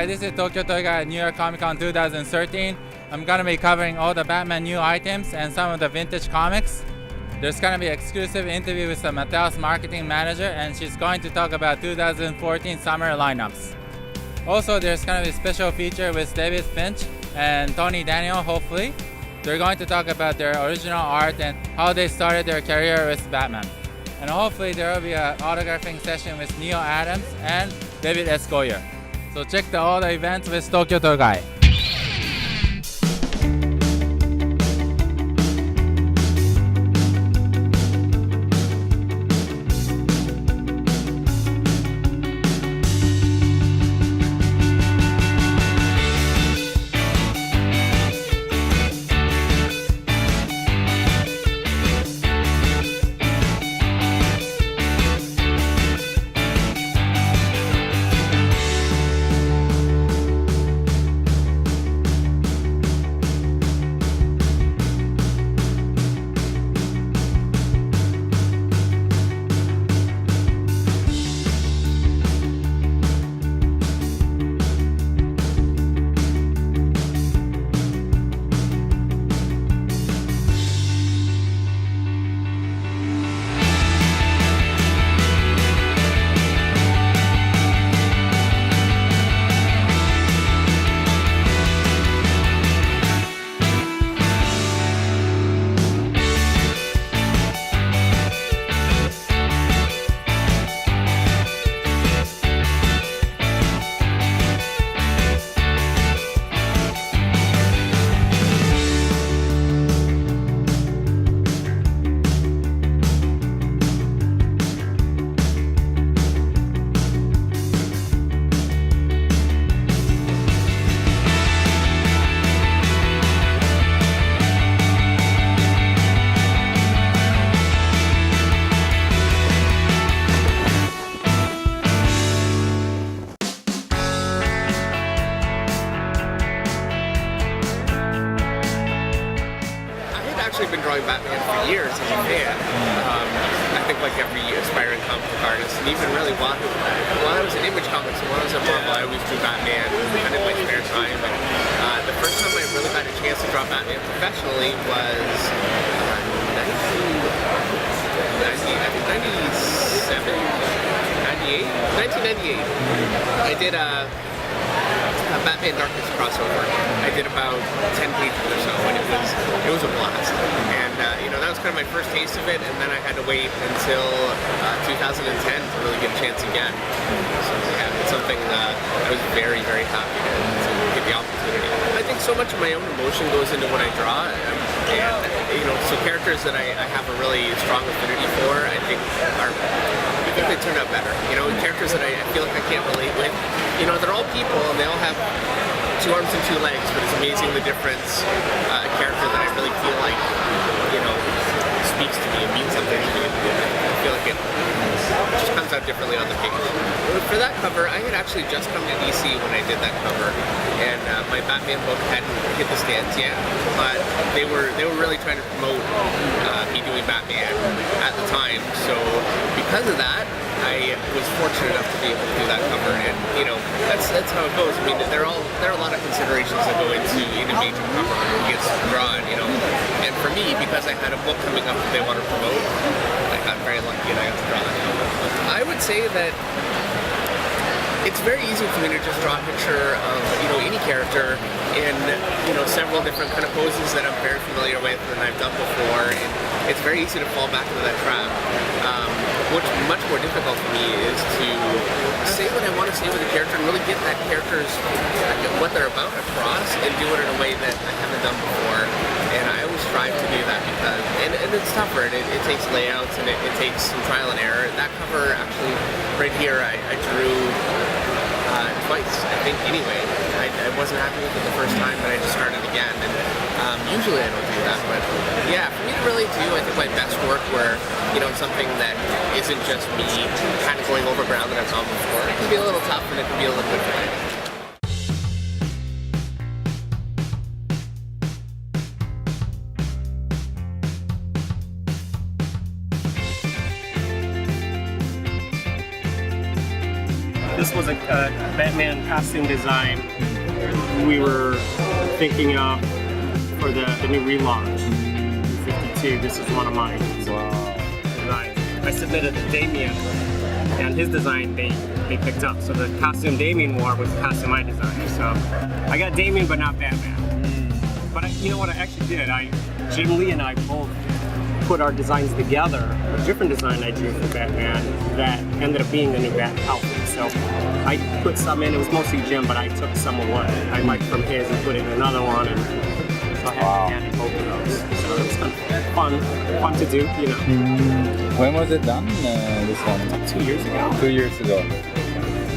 Hi, this is Tokyo Toy Guy at New York Comic Con 2013. I'm going to be covering all the Batman new items and some of the vintage comics. There's going to be an exclusive interview with the Mattel's marketing manager, and she's going to talk about 2014 summer lineups. Also, there's going to be a special feature with David Finch and Tony Daniel, hopefully. They're going to talk about their original art and how they started their career with Batman. And hopefully there will be an autographing session with Neil Adams and David S.Goyer. So check all the events with Tokyo Toy Guy. I've been drawing Batman for years as a fan. I think like every aspiring comic book artist, and even really while I was in Image Comics and while I was at Marvel, I always drew Batman kind of in my spare time. And the first time I really got a chance to draw Batman professionally was 1998. I did a Batman Darkness crossover. I did about 10 pages or so, and it was a blast. And that was kind of my first taste of it, and then I had to wait until 2010 to really get a chance again. So yeah, it's something I was very, very happy to get the opportunity. I think so much of my own emotion goes into when I draw, and so characters that I have a really strong affinity for, I think they turned out better. Characters that I feel like I can't relate with, they're all people and they all have two arms and two legs, but it's amazing the difference a character that I really feel like, speaks to me and means something to me. I feel like it just comes out differently on the page. For that cover, I had actually just come to DC when I did that cover, and my Batman book hadn't hit the stands yet, but they were really trying to promote me doing Batman at the time. So because of that, I was fortunate enough to be able to do that cover, and that's how it goes. I mean, there are a lot of considerations that go into a major cover when it gets drawn, And for me, because I had a book coming up that they want to promote, I got very lucky and I got to draw it. I would say that it's very easy for me to just draw a picture of any character in several different kind of poses that I'm very familiar with and I've done before, and it's very easy to fall back into that trap. What's much more difficult for me is to say what I want to say with a character and really get that character's what they're about across and do it in a way that I haven't done before. And I always strive to do that because, and it's tougher, and it takes layouts and it takes some trial and error. That cover actually right here I drew twice, I think, anyway. I wasn't happy with it the first time, but I just started again. And usually I don't do that, but yeah, for me to really do, I think, my best work where, something that isn't just me kind of going over ground that I've done before. It can be a little tough and it can be a little bit frustrating. This this was a Batman costume design we were thinking of for the new relaunch, 52. This is one of my designs. I submitted to Damien, and his design they picked up. So the costume Damien wore was the costume I designed. So I got Damien, but not Batman. But you know what I actually did? Jim Lee and I both put our designs together. A different design I drew for Batman that ended up being the new Bat outfit. So I put some in. It was mostly Jim, but I took some of what I liked from his and put in another one. And so I had to add both of those. So it was kind of fun to do, you know. When was it done, this one? 2 years ago. 2 years ago.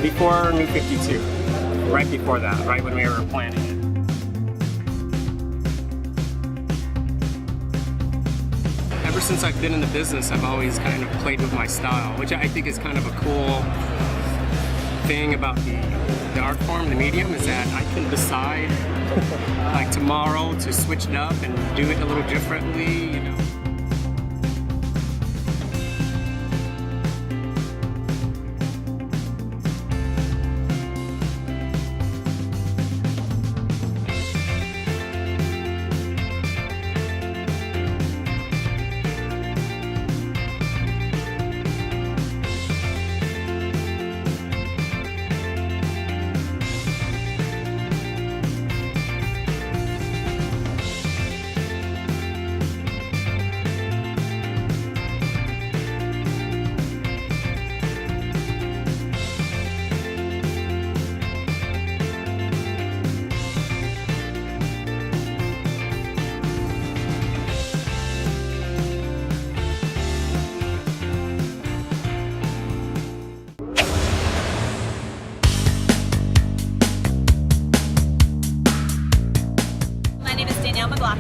Before New 52. Right before that, right when we were planning it. Ever since I've been in the business, I've always kind of played with my style, which I think is kind of a cool thing about the art form, the medium, is that I can decide like tomorrow to switch it up and do it a little differently, you know.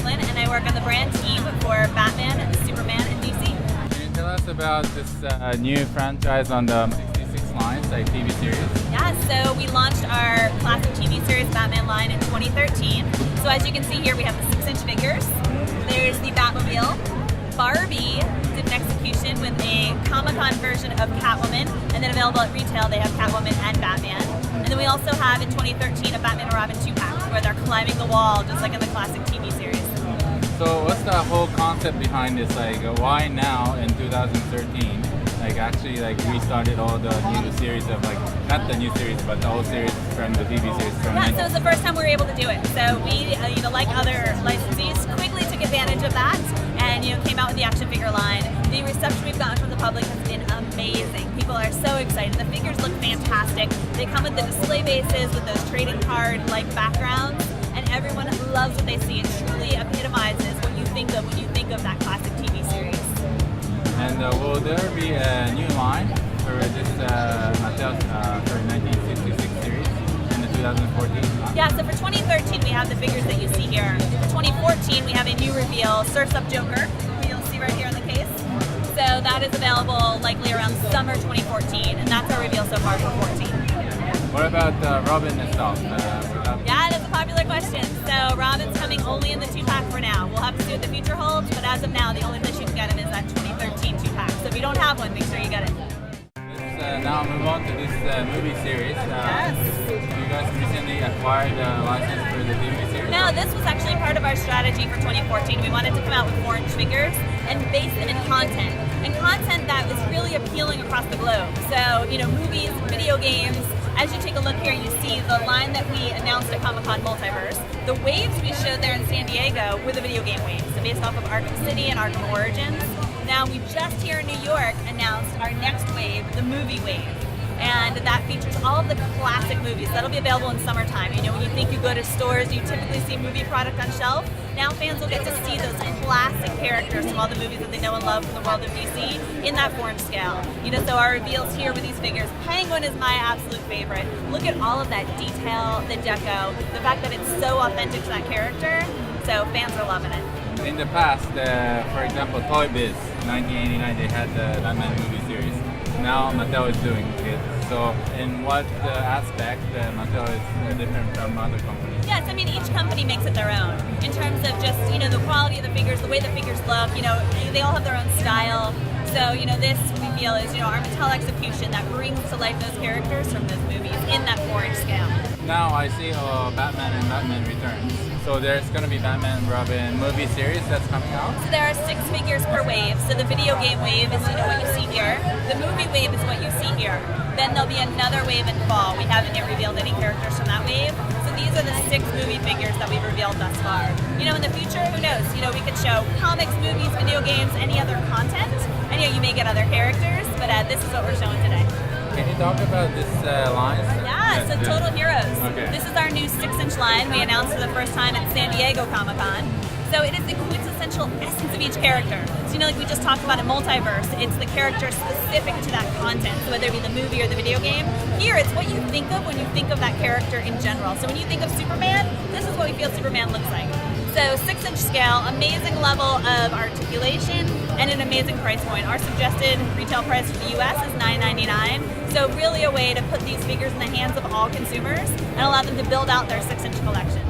And I work on the brand team for Batman, Superman, and DC. Can you tell us about this new franchise on the 66 lines, like TV series? Yeah, so we launched our classic TV series Batman line in 2013. So as you can see here, we have the 6-inch figures. There's the Batmobile. Barbie did an execution with a Comic-Con version of Catwoman, and then available at retail, they have Catwoman and Batman. And then we also have, in 2013, a Batman and Robin 2-pack, where they're climbing the wall, just like in the classic TV series. So what's the whole concept behind this? Like, why now in 2013? Like, actually, like, we started all the new series of, like, not the new series, but the old series from the TV series from. Yeah, so it was the first time we were able to do it. So we, like other licensees, quickly took advantage of that and, came out with the action figure line. The reception we've gotten from the public has been amazing. People are so excited. The figures look fantastic. They come with the display bases with those trading card-like backgrounds, and everyone loves what they see. It truly epitomizes what you think of when you think of that classic TV series. And will there be a new line for this Mattel for 1966 series in the 2014? Yeah, so for 2013 we have the figures that you see here. For 2014 we have a new reveal, Surf's Up Joker, who you'll see right here in the case. So that is available likely around summer 2014, and that's our reveal so far for 14. What about Robin itself? Yeah, that's a popular question. So Robin's coming only in the 2-pack for now. We'll have to see what the future holds, but as of now, the only place you can get him is that 2013 2-pack. So if you don't have one, make sure you get it. Let's now move on to this movie series. Yes. You guys recently acquired a license for the TV series? No, this was actually part of our strategy for 2014. We wanted to come out with 4-inch figures and base them in content. And content that was really appealing across the globe. So, movies, video games. As you take a look here, you see the line that we announced at Comic-Con Multiverse. The waves we showed there in San Diego were the video game waves, so based off of Arkham City and Arkham Origins. Now we just here in New York announced our next wave, the movie wave. And that features all of the classic movies. That'll be available in summertime. When you think you go to stores, you typically see movie product on shelf. Now fans will get to see those classic characters from all the movies that they know and love from the world of DC in that 4-inch scale. So our reveals here with these figures. Penguin is my absolute favorite. Look at all of that detail, the deco, the fact that it's so authentic to that character. So fans are loving it. In the past, for example, Toy Biz, 1989, they had the Batman movie series. Now Mattel is doing it. So in what aspect Mattel is different from other companies? Yes, each company makes it their own. In terms of just, the quality of the figures, the way the figures look, they all have their own style. So, this, we feel is, our Mattel execution that brings to life those characters from those movies in that 4-inch scale. Now I see Batman and Batman Returns. So there's going to be Batman and Robin movie series that's coming out? So there are 6 figures per wave. So the video game wave is what you see here. The movie wave is what you see here. Then there'll be another wave in fall. We haven't yet revealed any characters from that wave. So these are the 6 movie figures that we've revealed thus far. In the future, who knows? We could show comics, movies, video games, any other content. And you may get other characters, but this is what we're showing today. Can you talk about this line? Yeah, so Total Heroes. Okay. This is our new 6-inch line we announced for the first time at San Diego Comic-Con. So it is the quintessential essence of each character. So like we just talked about in Multiverse, it's the character specific to that content, so whether it be the movie or the video game. Here, it's what you think of when you think of that character in general. So when you think of Superman, this is what we feel Superman looks like. So 6-inch scale, amazing level of articulation, and an amazing price point. Our suggested retail price for the US is $9.99. So really a way to put these figures in the hands of all consumers and allow them to build out their 6-inch collection.